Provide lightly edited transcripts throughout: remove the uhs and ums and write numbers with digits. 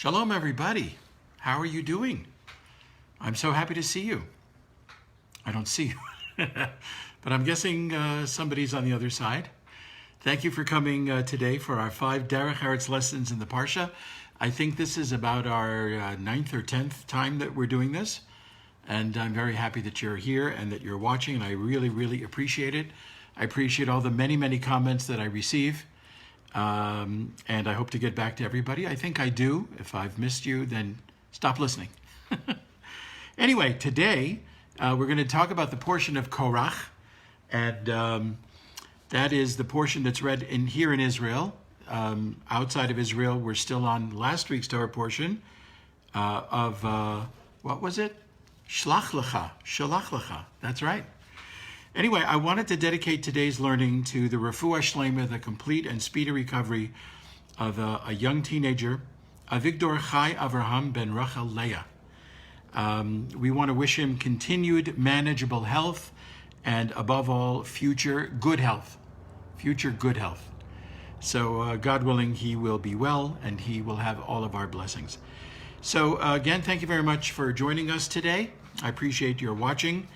Shalom, everybody. How are you doing? I'm so happy to see you. I don't see you, but I'm guessing somebody's on the other side. Thank you for coming today for our 5 Derech Eretz lessons in the Parsha. I think this is about our 9th or 10th time that we're doing this. And I'm very happy that you're here and that you're watching, and I really, really appreciate it. I appreciate all the many, many comments that I receive. And I hope to get back to everybody. I think I do. If I've missed you, then stop listening. Anyway, today we're going to talk about the portion of Korach, and that is the portion that's read here in Israel. Outside of Israel, we're still on last week's Torah portion of, what was it? Shlach Lecha. That's right. Anyway, I wanted to dedicate today's learning to the Refuah Shlema, the complete and speedy recovery of a young teenager, Avigdor Chai Avraham ben Rachel Leah. We want to wish him continued manageable health and, above all, future good health. So, God willing, he will be well and he will have all of our blessings. So, again, thank you very much for joining us today. I appreciate your watching.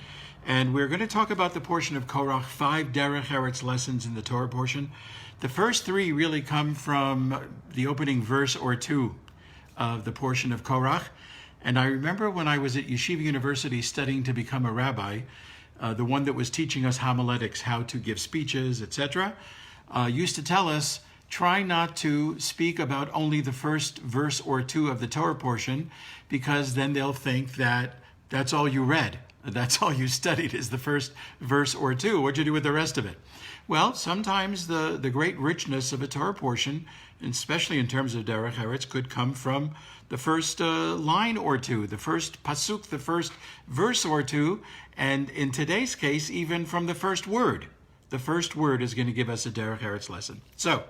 And we're going to talk about the portion of Korach, 5 Derech Eretz lessons in the Torah portion. The first 3 really come from the opening verse or 2 of the portion of Korach. And I remember when I was at Yeshiva University studying to become a rabbi, the one that was teaching us homiletics, how to give speeches, etc., used to tell us, try not to speak about only the first verse or 2 of the Torah portion, because then they'll think that that's all you read. That's all you studied is the first verse or 2. What'd you do with the rest of it? Well, sometimes the great richness of a Torah portion, especially in terms of Derech Eretz, could come from the first line or 2, the first pasuk, the first verse or 2, and in today's case, even from the first word. The first word is going to give us a Derech Eretz lesson. So,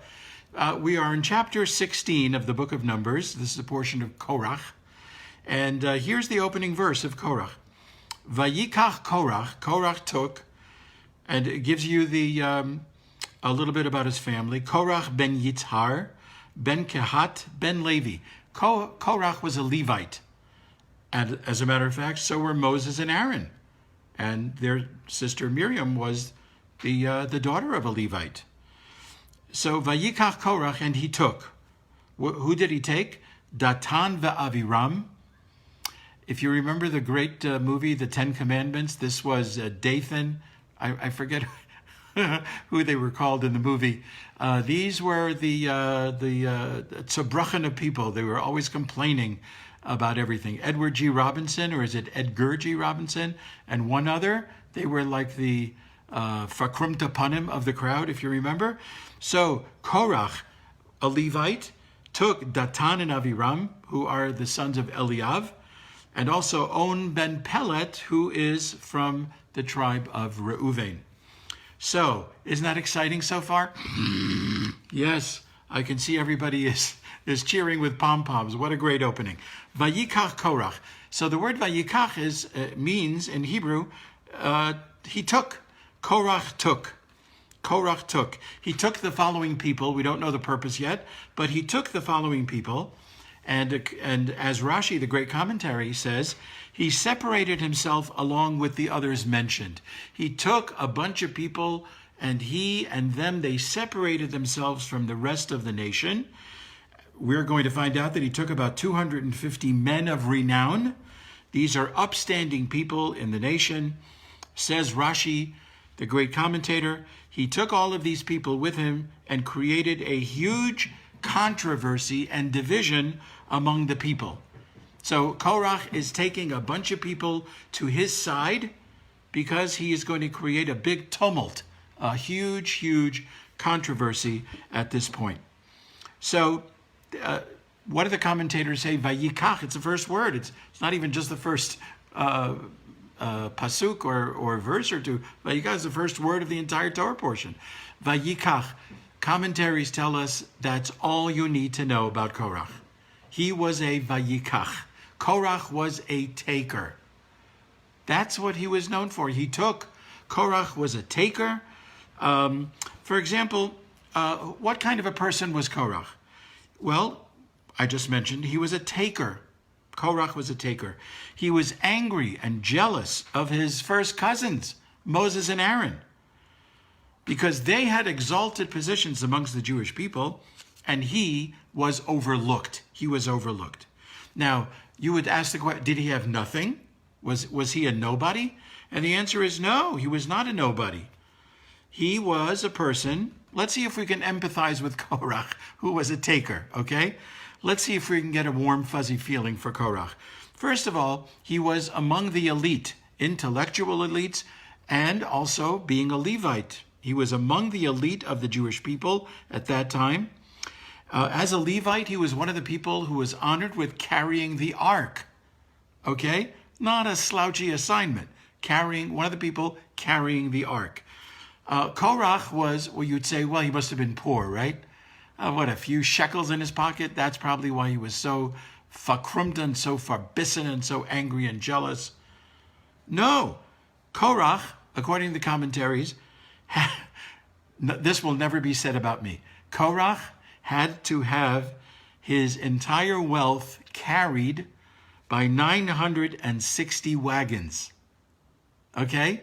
we are in chapter 16 of the book of Numbers. This is a portion of Korach. And here's the opening verse of Korach. Vayikach Korach took, and it gives you a little bit about his family. Korach ben Yitzhar, ben Kehat, ben Levi. Korach was a Levite. And as a matter of fact, so were Moses and Aaron. And their sister Miriam was the daughter of a Levite. So Vayikach Korach, and he took. Who did he take? Datan ve'Aviram. If you remember the great movie, The 10 Commandments, this was Dathan. I forget who they were called in the movie. These were the Tzabrachan of people. They were always complaining about everything. Edward G. Robinson, or is it Edgar G. Robinson? And one other. They were like the Fakrum Tapanim of the crowd, if you remember. So Korach, a Levite, took Datan and Aviram, who are the sons of Eliav, and also On ben Pelet, who is from the tribe of Reuven. So, isn't that exciting so far? Yes, I can see everybody is cheering with pom-poms. What a great opening. Vayikach Korach. So the word Vayikach means, in Hebrew, he took. Korach took. Korach took. He took the following people. We don't know the purpose yet, but he took the following people. And as Rashi, the great commentary, says, he separated himself along with the others mentioned. He took a bunch of people, and he and them, they separated themselves from the rest of the nation. We're going to find out that he took about 250 men of renown. These are upstanding people in the nation. Says Rashi, the great commentator, he took all of these people with him and created a huge controversy and division among the people. So Korach is taking a bunch of people to his side because he is going to create a big tumult, a huge controversy at this point. So what do the commentators say? Vayikach, it's the first word. It's not even just the first pasuk or verse or 2. Vayikach is the first word of the entire Torah portion. Vayikach. Commentaries tell us that's all you need to know about Korach. He was a Vayikach. Korach was a taker. That's what he was known for. He took. Korach was a taker. For example, what kind of a person was Korach? Well, I just mentioned, he was a taker. Korach was a taker. He was angry and jealous of his first cousins, Moses and Aaron, because they had exalted positions amongst the Jewish people, and he was overlooked. He was overlooked. Now, you would ask the question, did he have nothing? Was he a nobody? And the answer is no, he was not a nobody. He was a person. Let's see if we can empathize with Korach, who was a taker, okay? Let's see if we can get a warm, fuzzy feeling for Korach. First of all, he was among the elite, intellectual elites, and also being a Levite. He was among the elite of the Jewish people at that time. As a Levite, he was one of the people who was honored with carrying the ark, okay? Not a slouchy assignment, one of the people carrying the ark. Korach was, well, you'd say, well, he must have been poor, right? A few shekels in his pocket? That's probably why he was so verkrumt and so verbissen and so angry and jealous. No, Korach, according to the commentaries, this will never be said about me. Korach had to have his entire wealth carried by 960 wagons. Okay?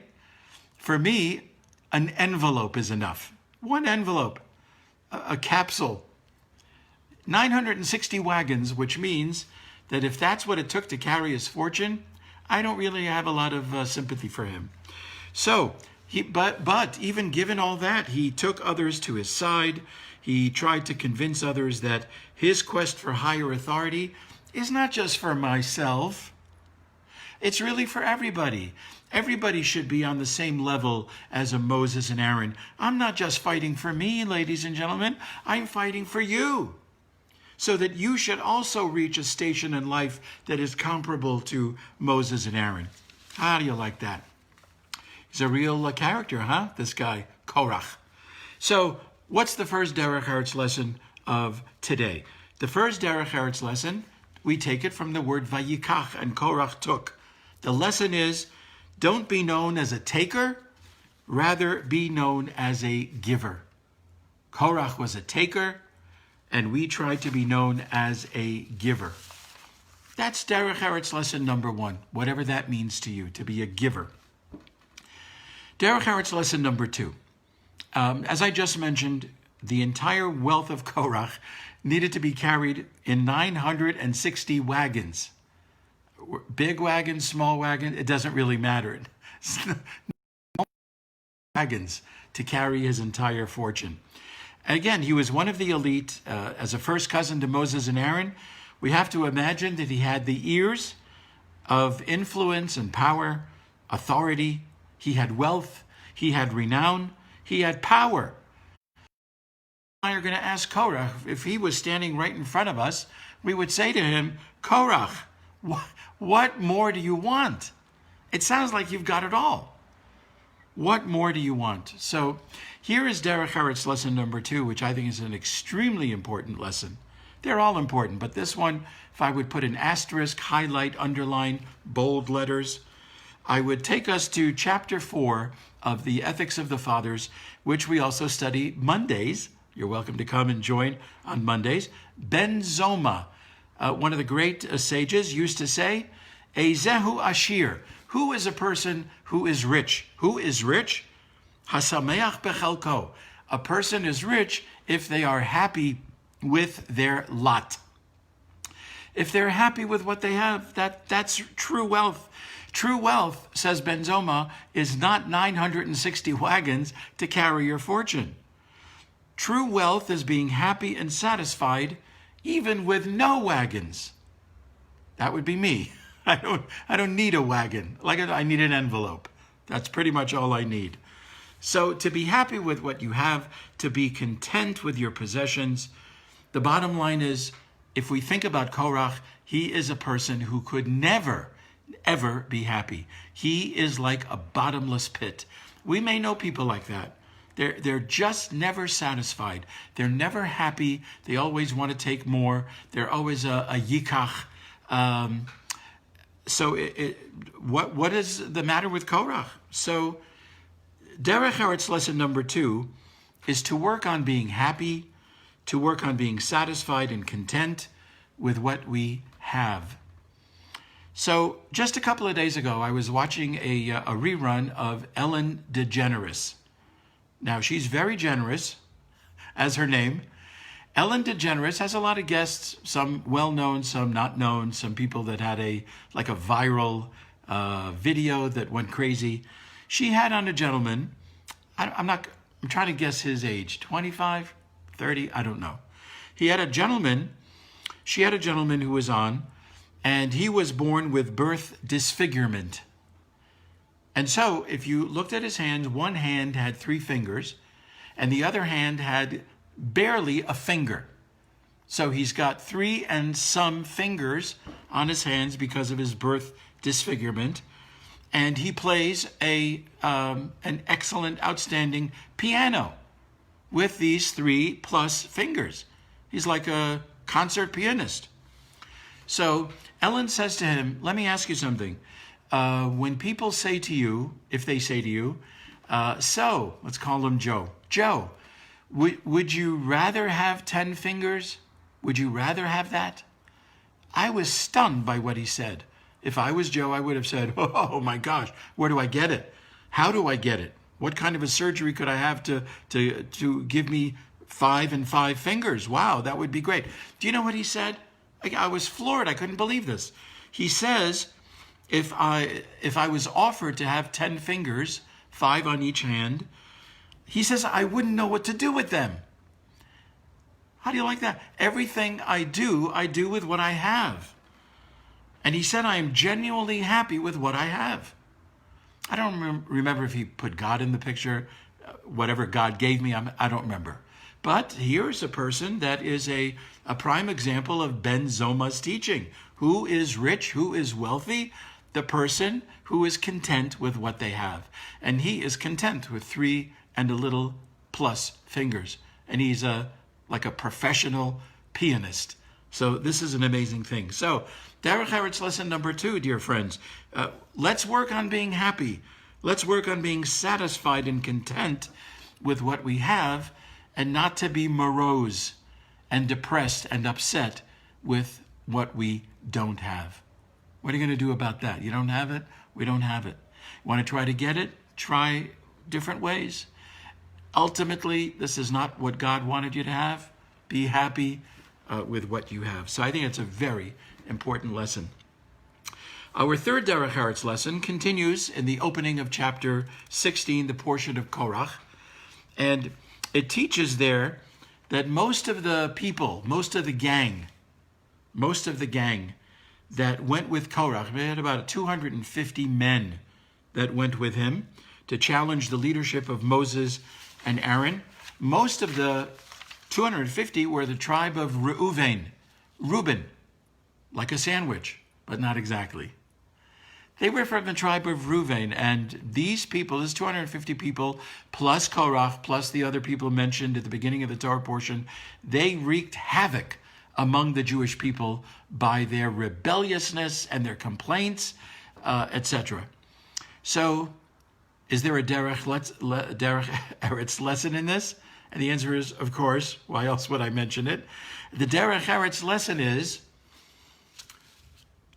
For me, an envelope is enough. One envelope, a capsule. 960 wagons, which means that if that's what it took to carry his fortune, I don't really have a lot of sympathy for him. So, but even given all that, he took others to his side. He tried to convince others that his quest for higher authority is not just for myself. It's really for everybody. Everybody should be on the same level as a Moses and Aaron. I'm not just fighting for me, ladies and gentlemen. I'm fighting for you, so that you should also reach a station in life that is comparable to Moses and Aaron. How do you like that? He's a real character, huh? This guy, Korach. So, what's the first Derech Eretz lesson of today? The first Derech Eretz lesson, we take it from the word Vayikach, and Korach took. The lesson is, don't be known as a taker, rather be known as a giver. Korach was a taker, and we try to be known as a giver. That's Derech Eretz lesson number 1, whatever that means to you, to be a giver. Derech Eretz lesson number 2. As I just mentioned, the entire wealth of Korach needed to be carried in 960 wagons. Big wagon, small wagon, it doesn't really matter. Wagons to carry his entire fortune. And again, he was one of the elite. As a first cousin to Moses and Aaron, we have to imagine that he had the ears of influence and power, authority. He had wealth. He had renown. He had power. I are going to ask Korach, if he was standing right in front of us, we would say to him, Korach, what more do you want? It sounds like you've got it all. What more do you want? So here is Derech Eretz lesson number 2, which I think is an extremely important lesson. They're all important, but this one, if I would put an asterisk, highlight, underline, bold letters, I would take us to chapter 4 of the Ethics of the Fathers, which we also study Mondays. You're welcome to come and join on Mondays. Ben Zoma, one of the great sages, used to say, Ezehu Ashir. Who is a person who is rich? Who is rich? Hasameach bechelko. A person is rich if they are happy with their lot. If they're happy with what they have, that's true wealth. True wealth, says Ben Zoma, is not 960 wagons to carry your fortune. True wealth is being happy and satisfied even with no wagons. That would be me. I don't need a wagon. I need an envelope. That's pretty much all I need. So to be happy with what you have, to be content with your possessions, the bottom line is, if we think about Korach, he is a person who could never, ever be happy. He is like a bottomless pit. We may know people like that. They're just never satisfied. They're never happy. They always want to take more. They're always a yikach. So what is the matter with Korach? So Derech Eretz lesson number 2 is to work on being happy, to work on being satisfied and content, with what we have. So just a couple of days ago, I was watching a rerun of Ellen DeGeneres. Now, she's very generous, as her name. Ellen DeGeneres has a lot of guests, some well-known, some not known, some people that had a viral video that went crazy. She had on a gentleman, I'm trying to guess his age, 25, 30, I don't know. She had a gentleman who was on, and he was born with birth disfigurement. And so if you looked at his hands, one hand had 3 fingers, and the other hand had barely a finger. So he's got 3 and some fingers on his hands because of his birth disfigurement. And he plays an excellent, outstanding piano with these 3 plus fingers. He's like a concert pianist. So Ellen says to him, let me ask you something. When people say to you, if they say to you, so, let's call him Joe. Joe, would you rather have 10 fingers? Would you rather have that? I was stunned by what he said. If I was Joe, I would have said, oh my gosh, where do I get it? How do I get it? What kind of a surgery could I have to give me 5 and 5 fingers? Wow, that would be great. Do you know what he said? I was floored. I couldn't believe this. He says, if I was offered to have 10 fingers, 5 on each hand, he says, I wouldn't know what to do with them. How do you like that? Everything I do with what I have. And he said, I am genuinely happy with what I have. I don't remember if he put God in the picture, whatever God gave me, I don't remember. But here's a person that is a prime example of Ben Zoma's teaching. Who is rich? Who is wealthy? The person who is content with what they have. And he is content with 3 and a little plus fingers. And he's like a professional pianist. So this is an amazing thing. So Derech Eretz lesson number 2, dear friends. Let's work on being happy. Let's work on being satisfied and content with what we have, and not to be morose and depressed and upset with what we don't have. What are you going to do about that? You don't have it? We don't have it. Want to try to get it? Try different ways. Ultimately, this is not what God wanted you to have. Be happy with what you have. So I think it's a very important lesson. Our third Derech Eretz lesson continues in the opening of chapter 16, the portion of Korach. And it teaches there that most of the people, most of the gang that went with Korach, they had about 250 men that went with him to challenge the leadership of Moses and Aaron. Most of the 250 were the tribe of Reuben, like a sandwich, but not exactly. They were from the tribe of Reuven, and these people, this 250 people, plus Korach, plus the other people mentioned at the beginning of the Torah portion, they wreaked havoc among the Jewish people by their rebelliousness and their complaints, etc. So, is there a Derech Eretz lesson in this? And the answer is, of course. Why else would I mention it? The Derech Eretz lesson is,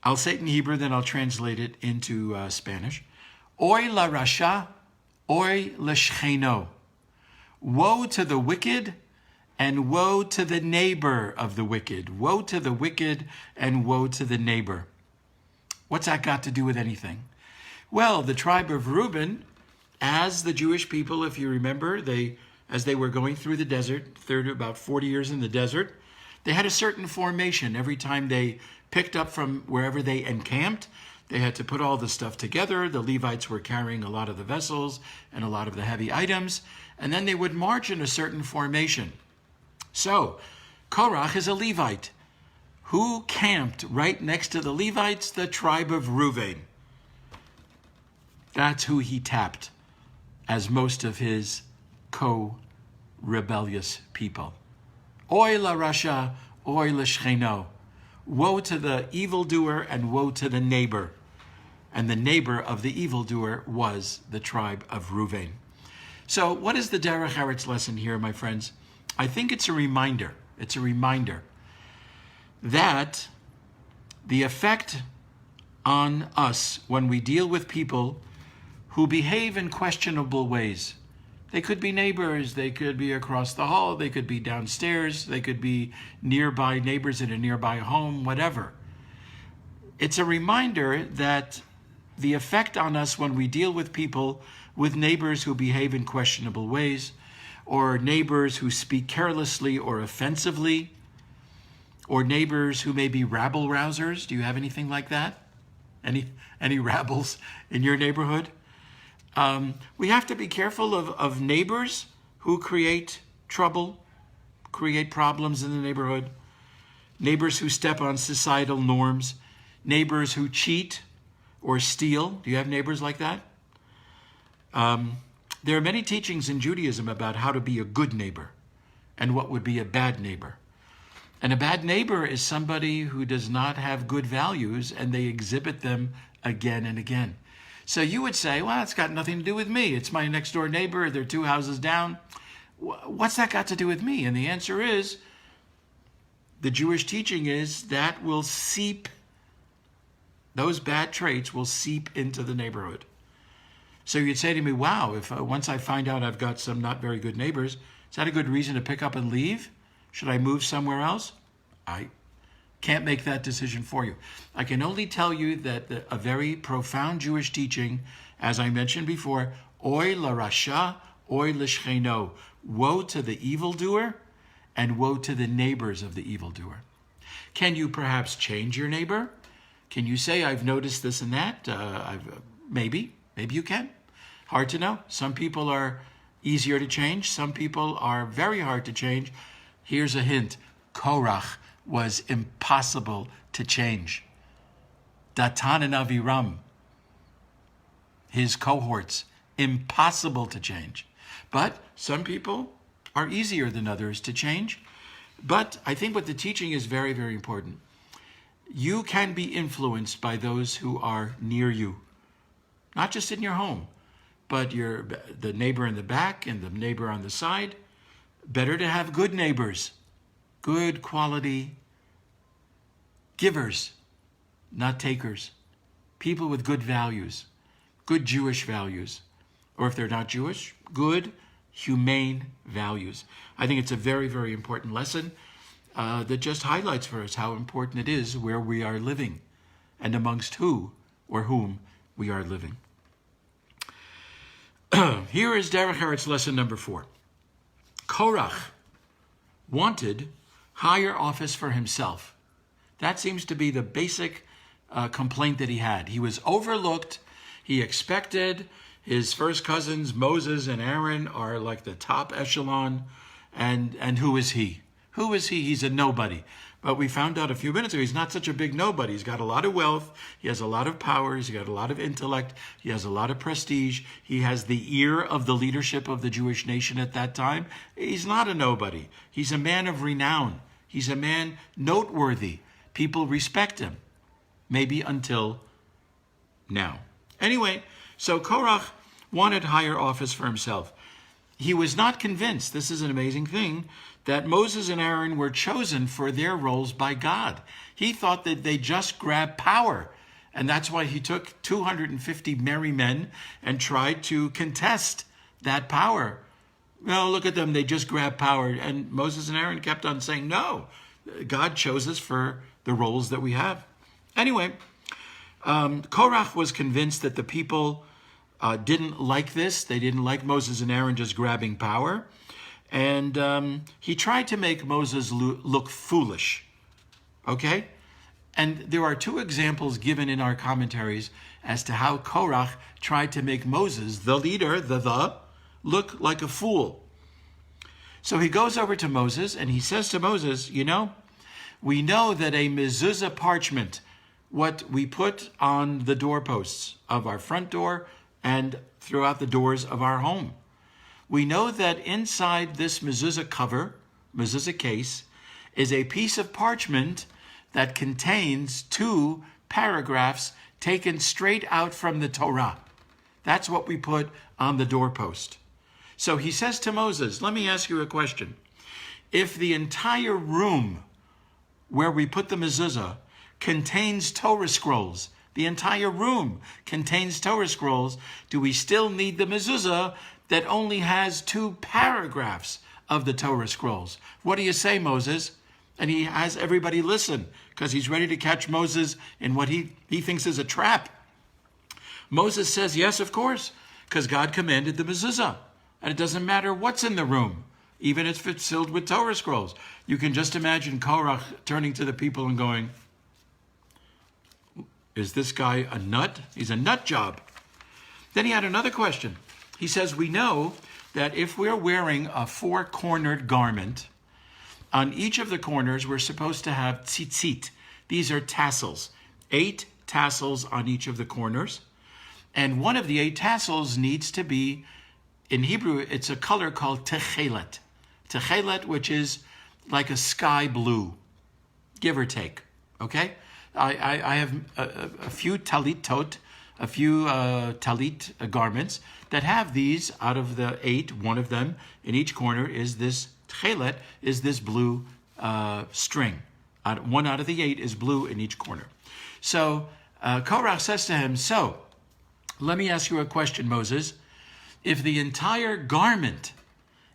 I'll say it in Hebrew, then I'll translate it into Spanish. Oy la rasha, oy l'shcheno. Woe to the wicked, and woe to the neighbor of the wicked. Woe to the wicked, and woe to the neighbor. What's that got to do with anything? Well, the tribe of Reuben, as the Jewish people, if you remember, as they were going through the desert, about 40 years in the desert, they had a certain formation. Every time they picked up from wherever they encamped, they had to put all the stuff together. The Levites were carrying a lot of the vessels and a lot of the heavy items, and then they would march in a certain formation. So, Korach is a Levite. Who camped right next to the Levites? The tribe of Reuven. That's who he tapped as most of his co-rebellious people. Oy la rasha, oy l'shcheno. Woe to the evildoer and woe to the neighbor. And the neighbor of the evildoer was the tribe of Reuven. So what is the Derech Eretz lesson here, my friends? I think it's a reminder. It's a reminder that the effect on us when we deal with people who behave in questionable ways. They could be neighbors, they could be across the hall, they could be downstairs, they could be nearby neighbors in a nearby home, whatever. It's a reminder that the effect on us when we deal with people, with neighbors who behave in questionable ways, or neighbors who speak carelessly or offensively, or neighbors who may be rabble-rousers. Do you have anything like that? Any rabbles in your neighborhood? We have to be careful of neighbors who create trouble, create problems in the neighborhood, neighbors who step on societal norms, neighbors who cheat or steal. Do you have neighbors like that? There are many teachings in Judaism about how to be a good neighbor and what would be a bad neighbor. And a bad neighbor is somebody who does not have good values, and they exhibit them again and again. So you would say, well, it's got nothing to do with me. It's my next door neighbor. They're 2 houses down. What's that got to do with me? And the answer is, the Jewish teaching is that will seep, those bad traits will seep into the neighborhood. So you'd say to me, wow, if once I find out I've got some not very good neighbors, is that a good reason to pick up and leave? Should I move somewhere else? I can't make that decision for you. I can only tell you that a very profound Jewish teaching, as I mentioned before, oy larasha, oy l'shcheno, woe to the evildoer and woe to the neighbors of the evildoer. Can you perhaps change your neighbor? Can you say, I've noticed this and that? Maybe you can. Hard to know. Some people are easier to change. Some people are very hard to change. Here's a hint. Korach was impossible to change. Datan and Aviram, his cohorts, impossible to change. But some people are easier than others to change. But I think what the teaching is very, very important. You can be influenced by those who are near you, not just in your home, but the neighbor in the back and the neighbor on the side. Better to have good neighbors, good quality givers, not takers, people with good values, good Jewish values, or if they're not Jewish, good humane values. I think it's a very, very important lesson that just highlights for us how important it is where we are living and amongst who or whom we are living. Here is Derech Eretz lesson number 4. Korach wanted higher office for himself. That seems to be the basic complaint that he had. He was overlooked. He expected his first cousins, Moses and Aaron, are like the top echelon. And who is he? Who is he? He's a nobody. But we found out a few minutes ago, he's not such a big nobody. He's got a lot of wealth. He has a lot of power. He's got a lot of intellect. He has a lot of prestige. He has the ear of the leadership of the Jewish nation at that time. He's not a nobody. He's a man of renown. He's a man noteworthy. People respect him. Maybe until now. Anyway, so Korach wanted higher office for himself. He was not convinced, this is an amazing thing, that Moses and Aaron were chosen for their roles by God. He thought that they just grabbed power. And that's why he took 250 merry men and tried to contest that power. No, look at them, they just grabbed power. And Moses and Aaron kept on saying, no, God chose us for the roles that we have. Anyway, Korach was convinced that the people didn't like this. They didn't like Moses and Aaron just grabbing power. And he tried to make Moses look foolish. Okay? And there are 2 examples given in our commentaries as to how Korach tried to make Moses, the leader, look like a fool. So he goes over to Moses and he says to Moses, we know that a mezuzah parchment, what we put on the doorposts of our front door and throughout the doors of our home. We know that inside this mezuzah cover, mezuzah case, is a piece of parchment that contains 2 paragraphs taken straight out from the Torah. That's what we put on the doorpost. So he says to Moses, let me ask you a question. If the entire room where we put the mezuzah contains Torah scrolls, the entire room contains Torah scrolls, do we still need the mezuzah that only has 2 paragraphs of the Torah scrolls? What do you say, Moses? And he has everybody listen, because he's ready to catch Moses in what he thinks is a trap. Moses says, yes, of course, because God commanded the mezuzah. And it doesn't matter what's in the room, even if it's filled with Torah scrolls. You can just imagine Korach turning to the people and going, is this guy a nut? He's a nut job. Then he had another question. He says, we know that if we're wearing a 4-cornered garment, on each of the corners we're supposed to have tzitzit. These are tassels, 8 tassels on each of the corners. And one of the 8 tassels needs to be, in Hebrew, it's a color called techelet. Techelet, which is like a sky blue, give or take, okay? I have a few talit garments that have these. Out of the 8, one of them in each corner is this techelet, is this blue string. 1 out of the 8 is blue in each corner. So Korach says to him, so let me ask you a question, Moses. If the entire garment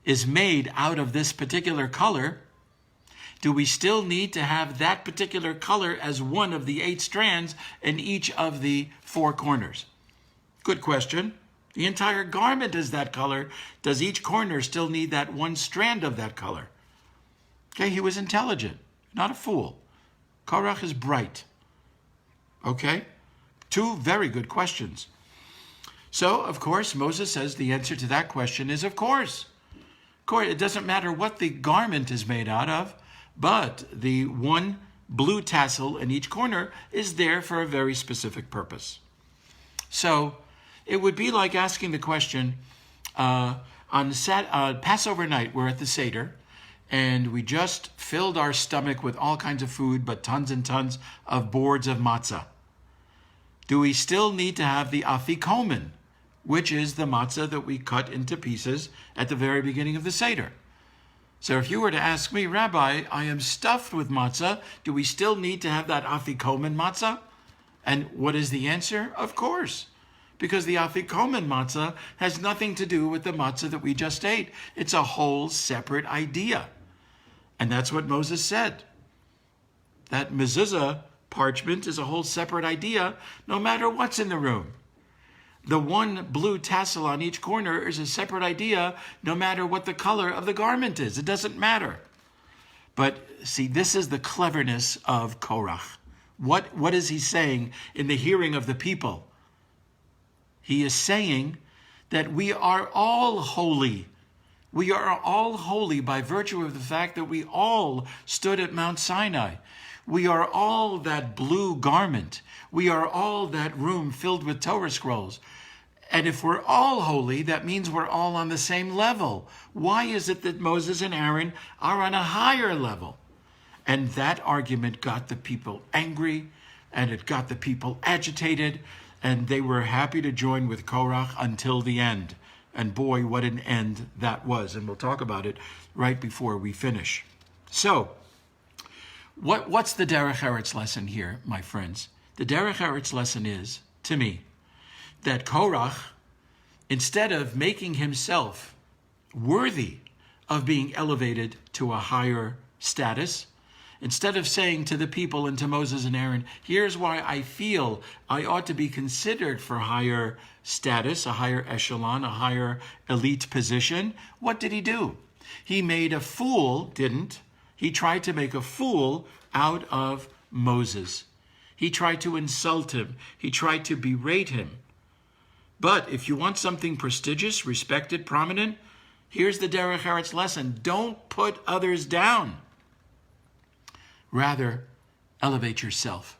is made out of this particular color, do we still need to have that particular color as one of the 8 strands in each of the 4 corners? Good question. The entire garment is that color. Does each corner still need that one strand of that color? Okay, he was intelligent, not a fool. Korach is bright. Okay, 2 very good questions. So, of course, Moses says the answer to that question is of course. It doesn't matter what the garment is made out of, but the 1 blue tassel in each corner is there for a very specific purpose. So it would be like asking the question, on Passover night, we're at the Seder, and we just filled our stomach with all kinds of food, but tons and tons of boards of matzah. Do we still need to have the afikomen, which is the matzah that we cut into pieces at the very beginning of the Seder? So if you were to ask me, Rabbi, I am stuffed with matzah, do we still need to have that afikomen matzah? And what is the answer? Of course, because the afikomen matzah has nothing to do with the matzah that we just ate. It's a whole separate idea. And that's what Moses said. That mezuzah parchment is a whole separate idea, no matter what's in the room. The 1 blue tassel on each corner is a separate idea, no matter what the color of the garment is. It doesn't matter. But see, this is the cleverness of Korach. What is he saying in the hearing of the people? He is saying that we are all holy. We are all holy by virtue of the fact that we all stood at Mount Sinai. We are all that blue garment. We are all that room filled with Torah scrolls. And if we're all holy, that means we're all on the same level. Why is it that Moses and Aaron are on a higher level? And that argument got the people angry, and it got the people agitated, and they were happy to join with Korach until the end. And boy, what an end that was. And we'll talk about it right before we finish. So, what's the Derech Eretz lesson here, my friends? The Derech Eretz lesson is, to me, that Korach, instead of making himself worthy of being elevated to a higher status, instead of saying to the people and to Moses and Aaron, here's why I feel I ought to be considered for higher status, a higher echelon, a higher elite position, what did he do? He made a fool, he tried to make a fool out of Moses. He tried to insult him. He tried to berate him. But if you want something prestigious, respected, prominent, here's the Derech Eretz lesson. Don't put others down. Rather, elevate yourself.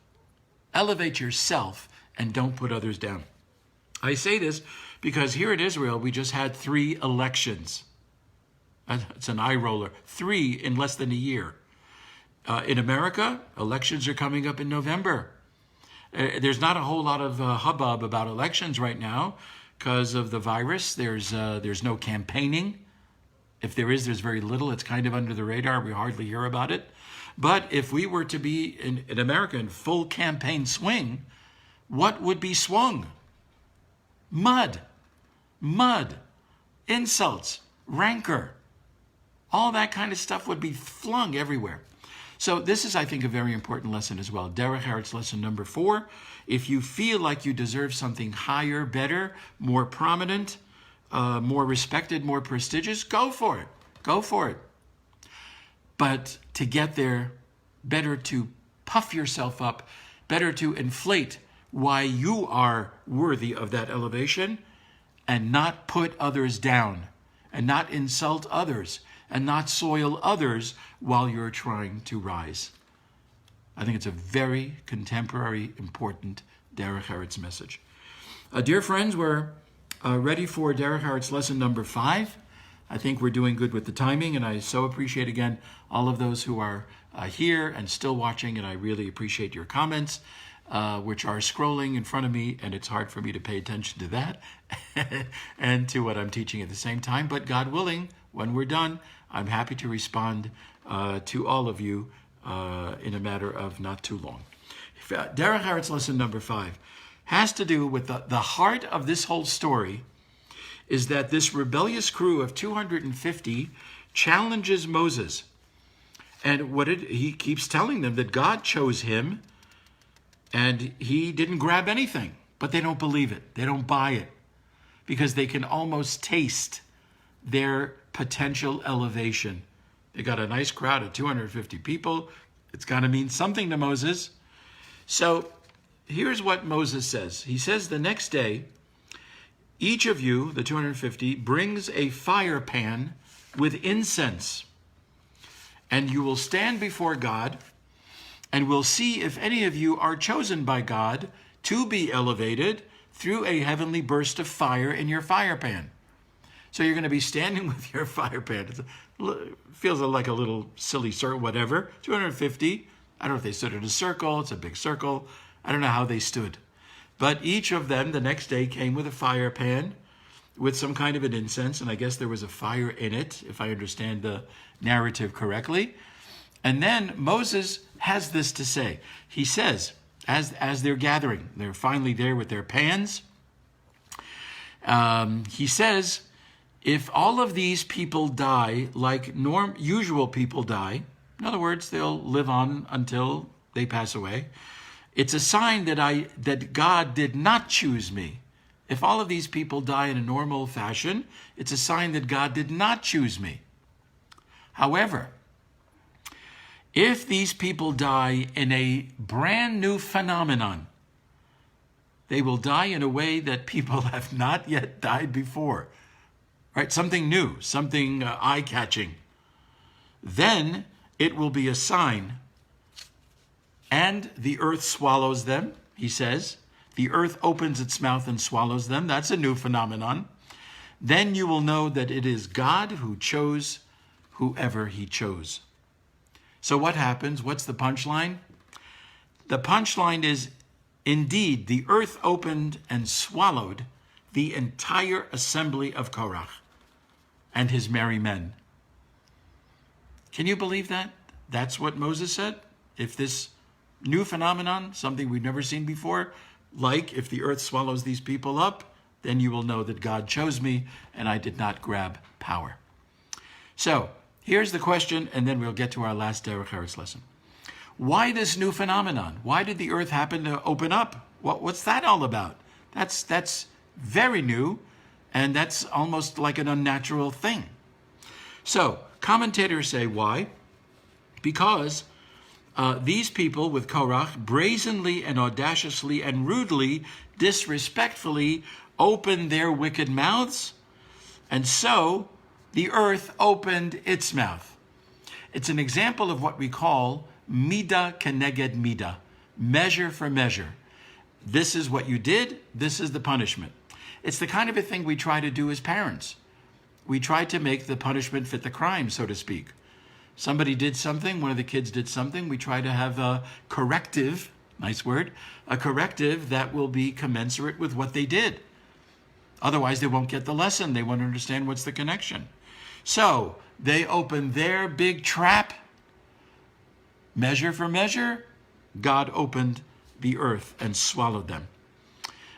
Elevate yourself and don't put others down. I say this because here in Israel, we just had 3 elections. It's an eye roller. 3 in less than a year. In America, elections are coming up in November. There's not a whole lot of hubbub about elections right now because of the virus. There's no campaigning. If there is, there's very little. It's kind of under the radar. We hardly hear about it. But if we were to be in America in full campaign swing, what would be swung? Mud, insults, rancor, all that kind of stuff would be flung everywhere. So this is, I think, a very important lesson as well. Derech Eretz lesson number 4. If you feel like you deserve something higher, better, more prominent, more respected, more prestigious, go for it. Go for it. But to get there, better to puff yourself up, better to inflate why you are worthy of that elevation and not put others down and not insult others and not soil others while you're trying to rise. I think it's a very contemporary, important Derech Eretz message. Dear friends, we're ready for Derech Eretz lesson number 5. I think we're doing good with the timing, and I so appreciate, again, all of those who are here and still watching, and I really appreciate your comments, which are scrolling in front of me, and it's hard for me to pay attention to that and to what I'm teaching at the same time. But God willing, when we're done, I'm happy to respond to all of you in a matter of not too long. Derech Eretz lesson number 5 has to do with the heart of this whole story is that this rebellious crew of 250 challenges Moses. And he keeps telling them that God chose him and he didn't grab anything. But they don't believe it. They don't buy it. Because they can almost taste their potential elevation. They got a nice crowd of 250 people. It's got to mean something to Moses. So here's what Moses says. He says the next day, each of you, the 250, brings a fire pan with incense. And you will stand before God, and we'll see if any of you are chosen by God to be elevated through a heavenly burst of fire in your fire pan. So you're going to be standing with your fire pan. It feels like a little silly circle, whatever. 250. I don't know if they stood in a circle. It's a big circle. I don't know how they stood. But each of them the next day came with a fire pan with some kind of an incense, and I guess there was a fire in it, if I understand the narrative correctly. And then Moses has this to say. He says, as they're gathering, they're finally there with their pans. He says, if all of these people die like usual people die, in other words, they'll live on until they pass away, it's a sign that God did not choose me. If all of these people die in a normal fashion, it's a sign that God did not choose me. However, if these people die in a brand new phenomenon, they will die in a way that people have not yet died before. Right? Something new, something eye-catching. Then it will be a sign. And the earth swallows them, he says. The earth opens its mouth and swallows them. That's a new phenomenon. Then you will know that it is God who chose whoever he chose. So what happens? What's the punchline? The punchline is, indeed, the earth opened and swallowed the entire assembly of Korach and his merry men. Can you believe that? That's what Moses said. If this new phenomenon, something we've never seen before, like if the earth swallows these people up, then you will know that God chose me and I did not grab power. So here's the question, and then we'll get to our last Derech Eretz lesson. Why this new phenomenon? Why did the earth happen to open up? What's that all about? That's very new, and that's almost like an unnatural thing. So commentators say why? Because these people with Korach brazenly and audaciously and rudely, disrespectfully opened their wicked mouths, and so the earth opened its mouth. It's an example of what we call midah keneged midah, measure for measure. This is what you did, this is the punishment. It's the kind of a thing we try to do as parents. We try to make the punishment fit the crime, so to speak. Somebody did something, one of the kids did something, we try to have a corrective, nice word, a corrective that will be commensurate with what they did. Otherwise, they won't get the lesson. They won't understand what's the connection. So they open their big trap, Measure for measure, God opened the earth and swallowed them.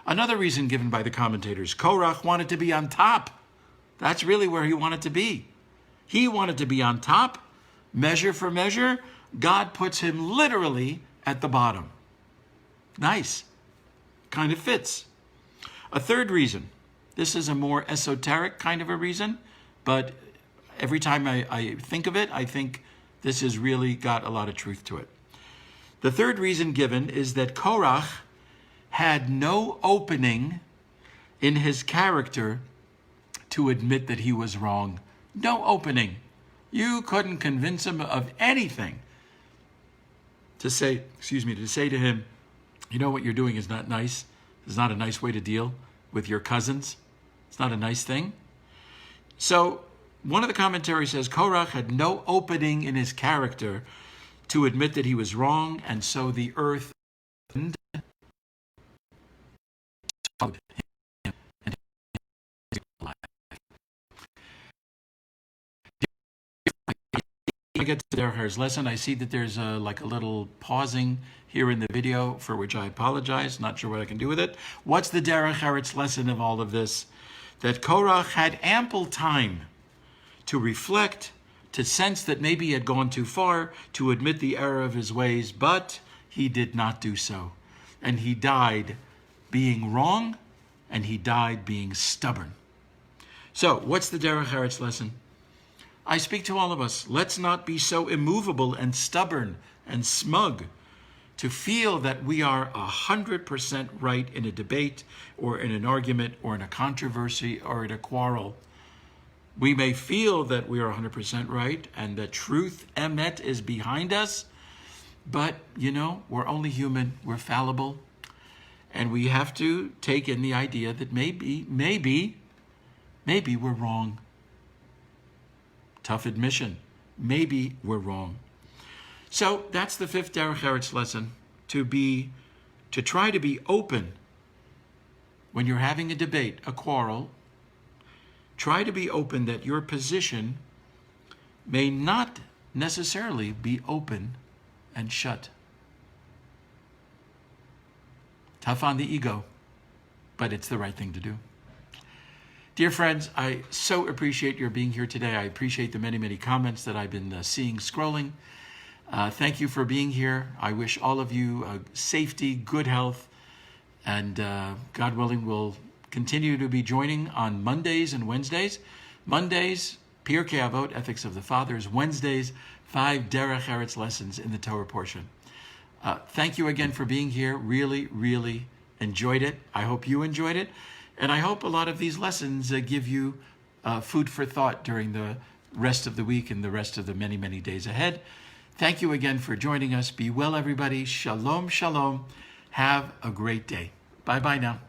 Another reason given by the commentators, Korach wanted to be on top. That's really where he wanted to be. He wanted to be on top. Measure for measure, God puts him literally at the bottom. Nice. Kind of fits. A third reason, this is a more esoteric kind of a reason, but every time I think of it, I think this has really got a lot of truth to it. The third reason given is that Korach had no opening in his character to admit that he was wrong. No opening. You couldn't convince him of anything to say to him, you know what you're doing is not nice. It's not a nice way to deal with your cousins. It's not a nice thing. So one of the commentaries says Korach had no opening in his character to admit that he was wrong, and so the earth swallowed him and his life. I get to Derech's lesson. I see that there's like a little pausing here in the video, for which I apologize. Not sure what I can do with it. What's the Derech Eretz lesson of all of this? That Korach had ample time to reflect, to sense that maybe he had gone too far, to admit the error of his ways, but he did not do so. And he died being wrong, and he died being stubborn. So, what's the Derech Eretz lesson? I speak to all of us. Let's not be so immovable and stubborn and smug to feel that we are 100% right in a debate or in an argument or in a controversy or in a quarrel. We may feel that we are 100% right and that truth, emet, is behind us, but, we're only human, we're fallible, and we have to take in the idea that maybe we're wrong. Tough admission. Maybe we're wrong. So that's the fifth Derech Eretz lesson, to try to be open when you're having a debate, a quarrel. Try to be open that your position may not necessarily be open and shut. Tough on the ego, but it's the right thing to do. Dear friends, I so appreciate your being here today. I appreciate the many, many comments that I've been seeing scrolling. Thank you for being here. I wish all of you safety, good health, and God willing, we'll continue to be joining on Mondays and Wednesdays. Mondays, Pirkei Avot, Ethics of the Fathers. Wednesdays, 5 Derech Eretz lessons in the Torah portion. Thank you again for being here. Really, really enjoyed it. I hope you enjoyed it. And I hope a lot of these lessons give you food for thought during the rest of the week and the rest of the many, many days ahead. Thank you again for joining us. Be well, everybody. Shalom, shalom. Have a great day. Bye-bye now.